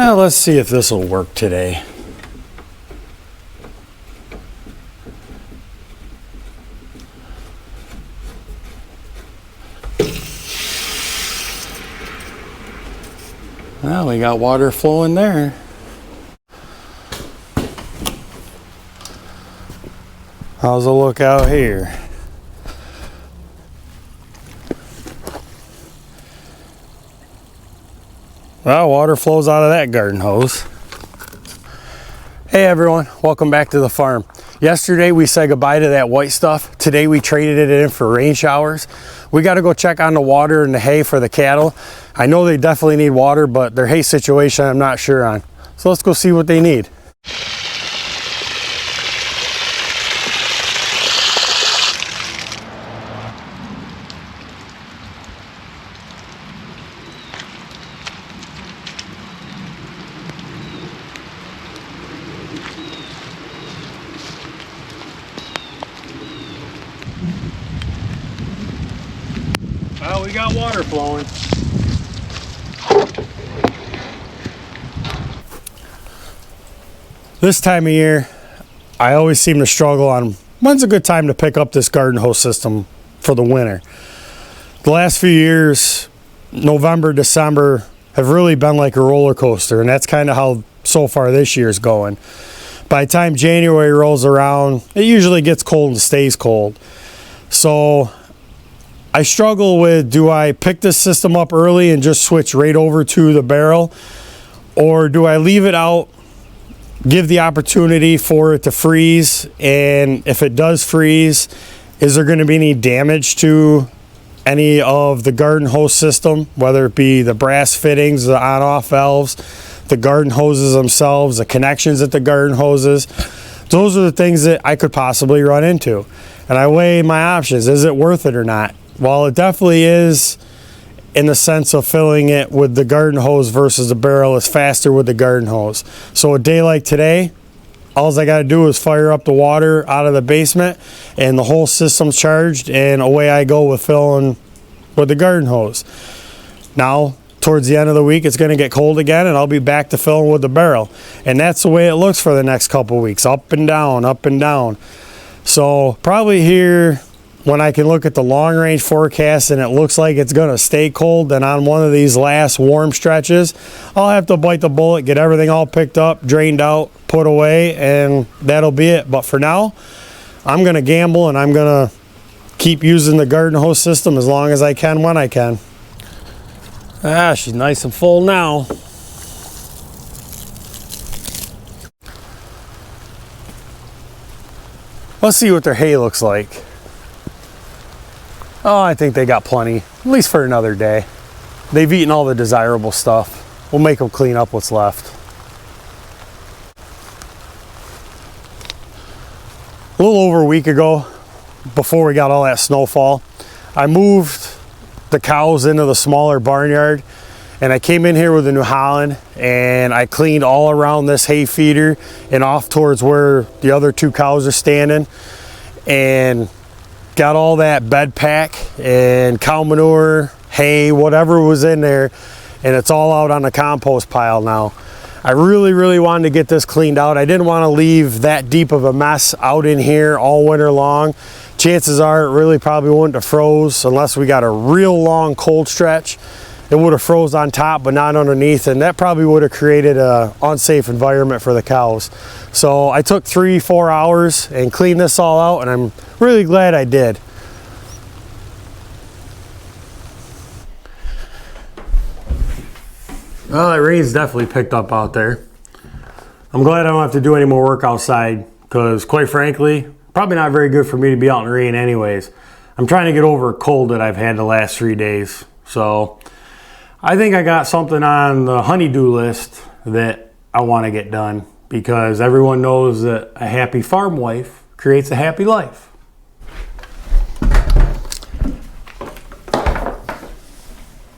Well, let's see if this will work today. Well, we got water flowing there. How's the look out here? Well, water flows out of that garden hose. Hey everyone, welcome back to the farm. Yesterday we said goodbye to that white stuff. Today we traded it in for rain showers. We got to go check on the water and the hay for the cattle. I know they definitely need water, but their hay situation I'm not sure on. So let's go see what they need. Well, we got water flowing. This time of year, I always seem to struggle on when's a good time to pick up this garden hose system for the winter. The last few years, November, December, have really been like a roller coaster, and that's kind of how so far this year's going. By the time January rolls around, it usually gets cold and stays cold. So I struggle with, do I pick this system up early and just switch right over to the barrel, or do I leave it out, give the opportunity for it to freeze, and if it does freeze, is there going to be any damage to any of the garden hose system, whether it be the brass fittings, the on-off valves, the garden hoses themselves, the connections at the garden hoses? Those are the things that I could possibly run into, and I weigh my options. Is it worth it or not? Well, it definitely is in the sense of filling it with the garden hose versus the barrel is faster with the garden hose. So a day like today, all I got to do is fire up the water out of the basement and the whole system's charged, and away I go with filling with the garden hose. Now, towards the end of the week, it's going to get cold again, and I'll be back to filling with the barrel. And that's the way it looks for the next couple weeks, up and down, up and down. So probably here, when I can look at the long range forecast and it looks like it's going to stay cold, then on one of these last warm stretches, I'll have to bite the bullet, get everything all picked up, drained out, put away, and that'll be it. But for now, I'm going to gamble, and I'm going to keep using the garden hose system as long as I can when I can. Ah, she's nice and full now. Let's see what their hay looks like. Oh, I think they got plenty, at least for another day. They've eaten all the desirable stuff. We'll make them clean up what's left. A little over a week ago, before we got all that snowfall, I moved the cows into the smaller barnyard, and I came in here with a New Holland, and I cleaned all around this hay feeder and off towards where the other two cows are standing, and got all that bed pack and cow manure, hay, whatever was in there, and it's all out on the compost pile now. I really wanted to get this cleaned out. I didn't want to leave that deep of a mess out in here all winter long. Chances are it really probably wouldn't have froze unless we got a real long cold stretch. It would have froze on top but not underneath, and that probably would have created an unsafe environment for the cows. So I took 3-4 hours and cleaned this all out, and I'm really glad I did. Well, that rain's definitely picked up out there. I'm glad I don't have to do any more work outside, because quite frankly, probably not very good for me to be out in the rain anyways. I'm trying to get over a cold that I've had the last 3 days. So I think I got something on the honey-do list that I want to get done, because everyone knows that a happy farm wife creates a happy life.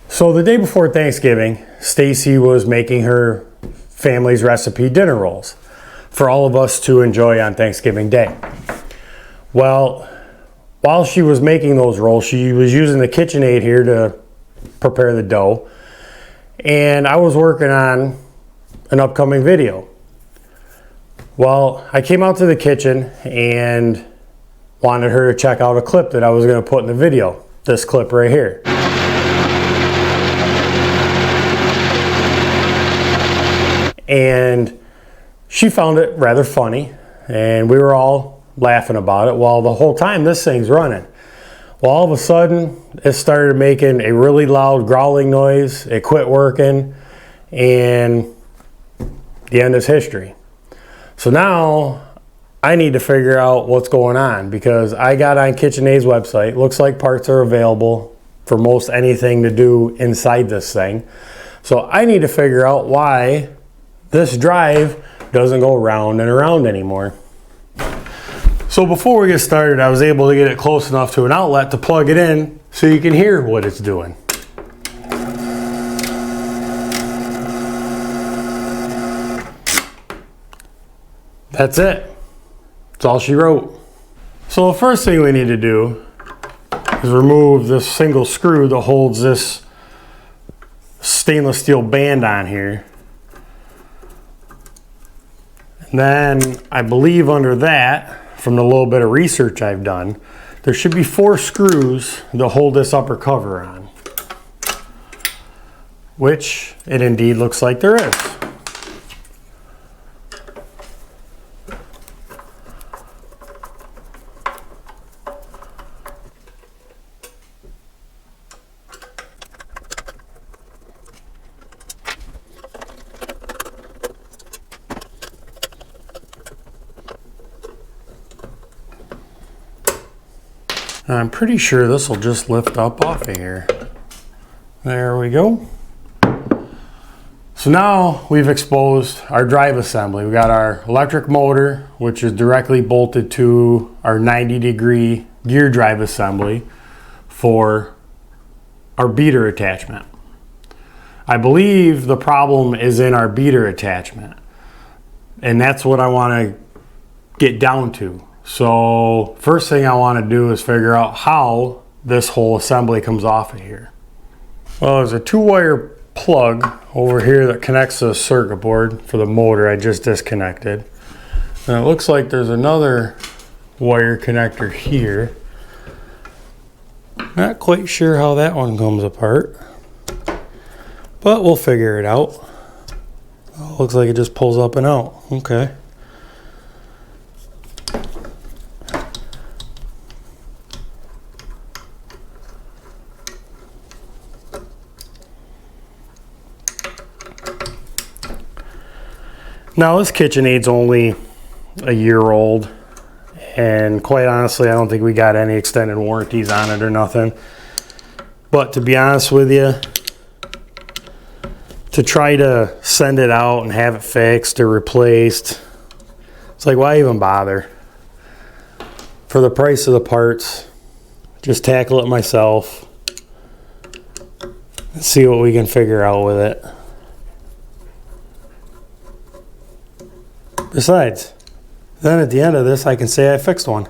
So the day before Thanksgiving, Stacy was making her family's recipe dinner rolls for all of us to enjoy on Thanksgiving Day. Well, while she was making those rolls, she was using the KitchenAid here to prepare the dough. And I was working on an upcoming video. Well, I came out to the kitchen and wanted her to check out a clip that I was going to put in the video. This clip right here. And she found it rather funny, and we were all laughing about it. Well, the whole time this thing's running. Well, all of a sudden, it started making a really loud growling noise. It quit working, and the end is history. So now I need to figure out what's going on, because I got on KitchenAid's website. Looks like parts are available for most anything to do inside this thing. So I need to figure out why this drive doesn't go round and around anymore. So before we get started, I was able to get it close enough to an outlet to plug it in so you can hear what it's doing. That's it. That's all she wrote. So the first thing we need to do is remove this single screw that holds this stainless steel band on here. And then I believe under that, from the little bit of research I've done, there should be 4 screws that hold this upper cover on, which it indeed looks like there is. I'm pretty sure this will just lift up off of here. There we go. So now we've exposed our drive assembly. We got our electric motor, which is directly bolted to our 90-degree gear drive assembly for our beater attachment. I believe the problem is in our beater attachment, and that's what I want to get down to. So first thing I want to do is figure out how this whole assembly comes off of here. Well, there's a 2-wire plug over here that connects to the circuit board for the motor I just disconnected. And it looks like there's another wire connector here. Not quite sure how that one comes apart, but we'll figure it out. Oh, looks like it just pulls up and out. Okay. Now this KitchenAid's only a year old, and quite honestly I don't think we got any extended warranties on it or nothing. But to be honest with you, to try to send it out and have it fixed or replaced, it's like, why even bother? For the price of the parts, just tackle it myself and see what we can figure out with it. Besides, then at the end of this, I can say I fixed one.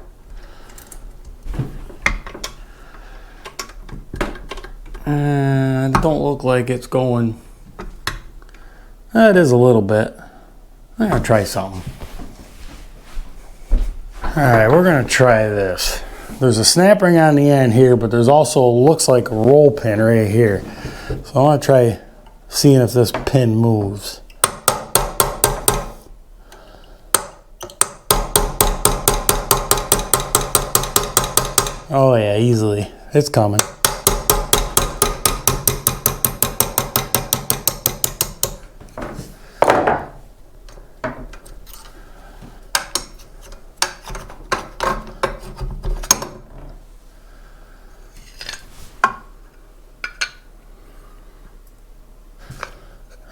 And it don't look like it's going. It is a little bit. I'm gonna try something. All right, we're gonna try this. There's a snap ring on the end here, but there's also looks like a roll pin right here. So I want to try seeing if this pin moves. Oh yeah, easily. It's coming.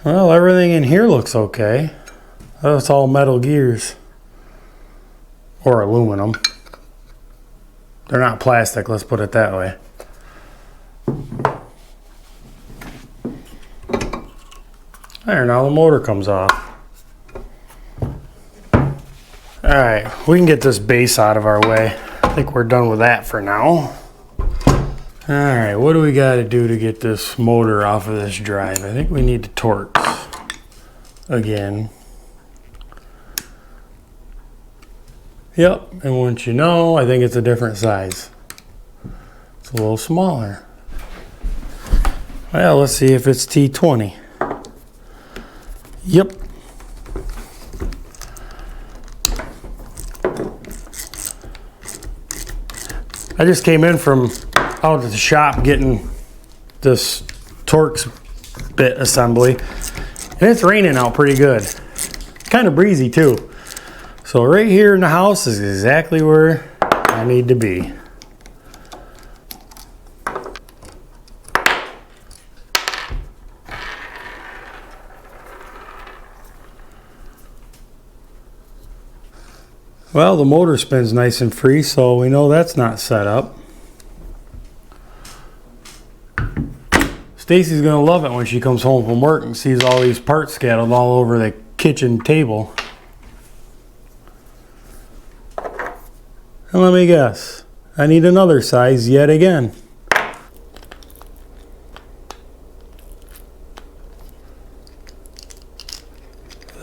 Well, everything in here looks okay. That's all metal gears. Or aluminum. They're not plastic, let's put it that way. There, now the motor comes off. Alright, we can get this base out of our way. I think we're done with that for now. Alright, what do we got to do to get this motor off of this drive? I think we need the torques. again. Yep, and once you know, I think it's a different size. It's a little smaller. Well, let's see if it's T20. Yep. I just came in from out at the shop getting this Torx bit assembly, and it's raining out pretty good. Kind of breezy too. So right here in the house is exactly where I need to be. Well, the motor spins nice and free, so we know that's not set up. Stacy's gonna love it when she comes home from work and sees all these parts scattered all over the kitchen table. And let me guess, I need another size yet again.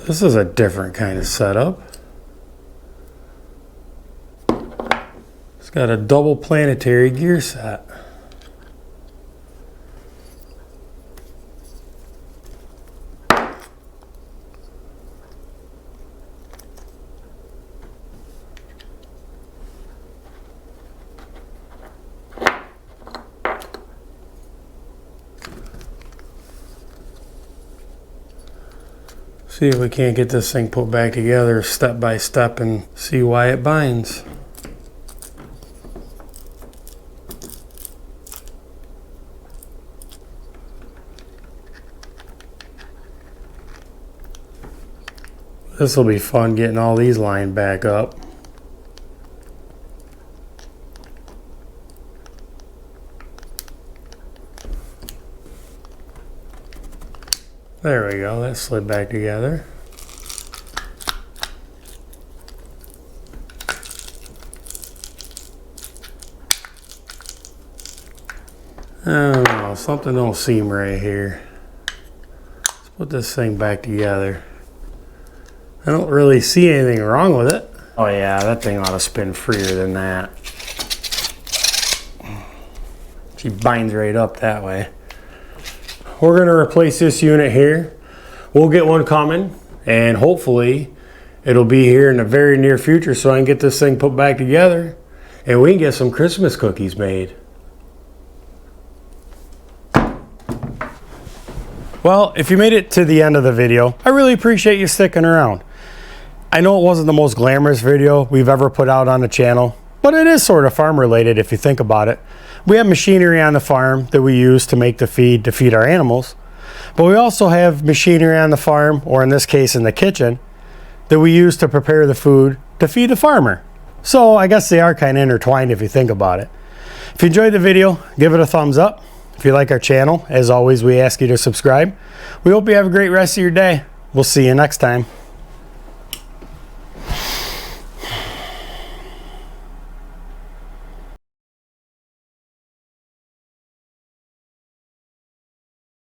This is a different kind of setup. It's got a double planetary gear set. See if we can't get this thing put back together step by step and see why it binds. This will be fun getting all these lined back up. There we go, that slid back together. I don't know, something don't seem right here. Let's put this thing back together. I don't really see anything wrong with it. Oh yeah, that thing ought to spin freer than that. She binds right up that way. We're going to replace this unit here. We'll get one coming, and hopefully it'll be here in the very near future so I can get this thing put back together and we can get some Christmas cookies made. Well, if you made it to the end of the video, I really appreciate you sticking around. I know it wasn't the most glamorous video we've ever put out on the channel, but it is sort of farm related if you think about it. We have machinery on the farm that we use to make the feed to feed our animals, but we also have machinery on the farm, or in this case in the kitchen, that we use to prepare the food to feed the farmer. So I guess they are kind of intertwined if you think about it. If you enjoyed the video, give it a thumbs up. If you like our channel, as always, we ask you to subscribe. We hope you have a great rest of your day. We'll see you next time.